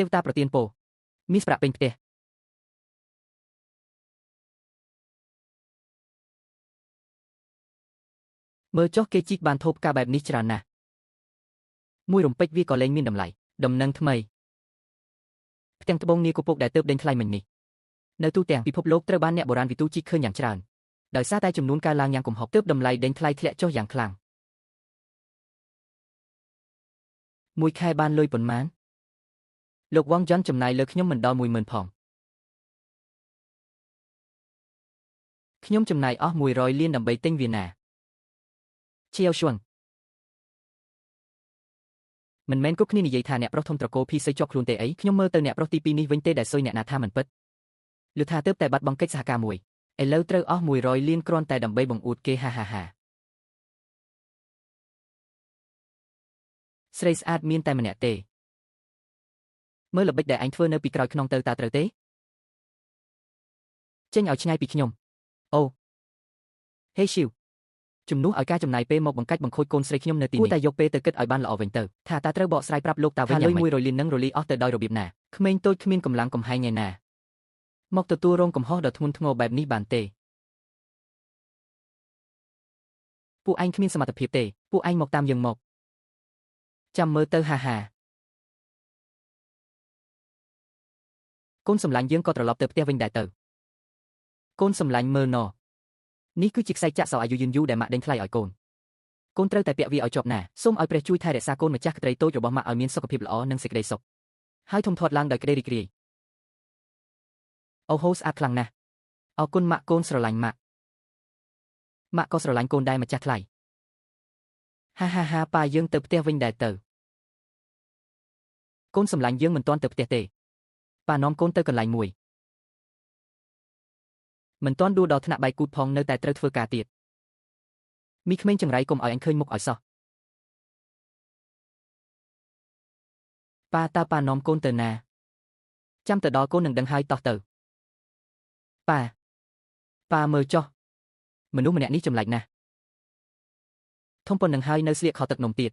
ទេវតាប្រទានពរមានប្រាក់ពេញផ្ទះមើលចុះគេជីកបានធូបការបែបនេះច្រើនណាស់មួយរំពេចវាក៏លែងមានតម្លៃដំណឹងថ្មីផ្ទាំងត្បូងនាគពកដែលទើបដេញថ្លៃមិញនេះនៅទូទាំងពិភពលោកត្រូវបានអ្នកបុរាណវិទូជីកឃើញយ៉ាងច្រើនដោយសារតែចំនួនកើនឡើងយ៉ាងគំហុកទើបតម្លៃដេញថ្លៃធ្លាក់ចុះយ៉ាងខ្លាំងមួយខែបានលុយប៉ុន្មានលោកវ៉ងច័ន្ទចំណាយលើខ្ញុំមិនដល់ 10000 ផងខ្ញុំចំណាយអស់100លានដើម្បីទិញវាណាឈៀវឈួងមិនមែនគ្រប់គ្នានិយាយថាអ្នកប្រុសធំត្រកូលភីសីជាប់ខ្លួនទេអីខ្ញុំមើលទៅអ្នកប្រុសទី2នេះវិញទេដែលស៊ុយអ្នកណាថាមិនពិតលឺថាទើបតែបាត់បង់កិច្ចសហការមួយឥឡូវត្រូវអស់100លានគ្រាន់តែដើម្បីបង្អួតគេហាស្រីស្អាតមានតែម្នាក់ទេមើលល្បិចដែលអញធ្វើនៅពីក្រោយខ្នងទៅតើត្រូវទេចេញឲ្យឆ្ងាយពីខ្ញុំអូហេស៊ីវជំនួសឲ្យការចំណាយពេលមកបង្កាច់បង្ខូចកូនស្រីខ្ញុំនៅទីនេះគួរតែយកពេលទៅគិតឲ្យបានល្អវិញទៅថាតើត្រូវបកស្រាយប្រាប់លោកតាវិញយ៉ាងម៉េច100លាននឹងរលាយអស់ទៅដោយរបៀបណាក្មេងតូចគ្មានកម្លាំងកំហែងឯណាមកទទួលរងកំហុសដ៏ធ្ងន់ធ្ងរបែបនេះបានទេពួកឯងគ្មានសមត្ថភាពទេពួកឯងមកតាមយើងមកចាំមើលទៅកូនសម្លាញ់យើងក៏ត្រឡប់ទៅផ្ទះវិញដែរទៅកូនសម្លាញ់មើលណនេះគឺជាខ្សែចាក់សោអាយុយឺនយូរដែលម៉ាក់ដេញថ្លៃឲ្យកូនកូនត្រូវតែពាក់វាឲ្យជាប់ណាសូមឲ្យព្រះជួយថែរក្សាកូនម្ចាស់ក្ត្រីតូចរបស់ម៉ាក់ឲ្យមានសុខភាពល្អនិងសេចក្តីសុខហើយធំធាត់ឡើងដោយក្តីរីករាយអូហូស្អាតខ្លាំងណាស់អរគុណម៉ាក់កូនស្រឡាញ់ម៉ាក់ក៏ស្រឡាញ់កូនដែរម្ចាស់ថ្លៃប៉ាយើងទៅផ្ទះវិញដែរទៅកូនសម្លាញ់យើងមិនទាន់ទៅផ្ទះទេប៉ានាំកូនទៅកន្លែងមួយមិនទាន់ដួលដល់ថ្នាក់បែកគូតផងនៅតែត្រូវធ្វើការទៀតមីក្មេងចង្រៃកុំឲ្យអញឃើញមុខឲ្យសោះប៉ាតើប៉ានាំកូនទៅណាចាំទៅដល់កូននឹងដឹងហើយតោះទៅប៉ាមើលចុះមនុស្សម្នាក់នេះចម្លែកណាស់ធំប៉ុណ្ណឹងហើយនៅស្លៀកខោទឹកនំទៀត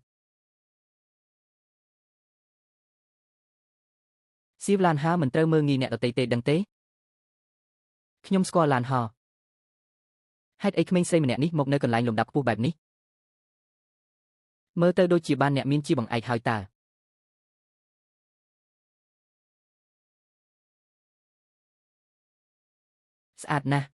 សៀវឡានហាមិនត្រូវមើលងាយអ្នកដទៃទេដឹងទេខ្ញុំស្គាល់ឡានហោហេតុអីក្មេងស្រីម្នាក់នេះមកនៅកន្លែងលំដាប់ខ្ពស់បែបនេះមើលទៅដូចជាបានអ្នកមានជាបង្អែកហើយតើស្អាតណាស់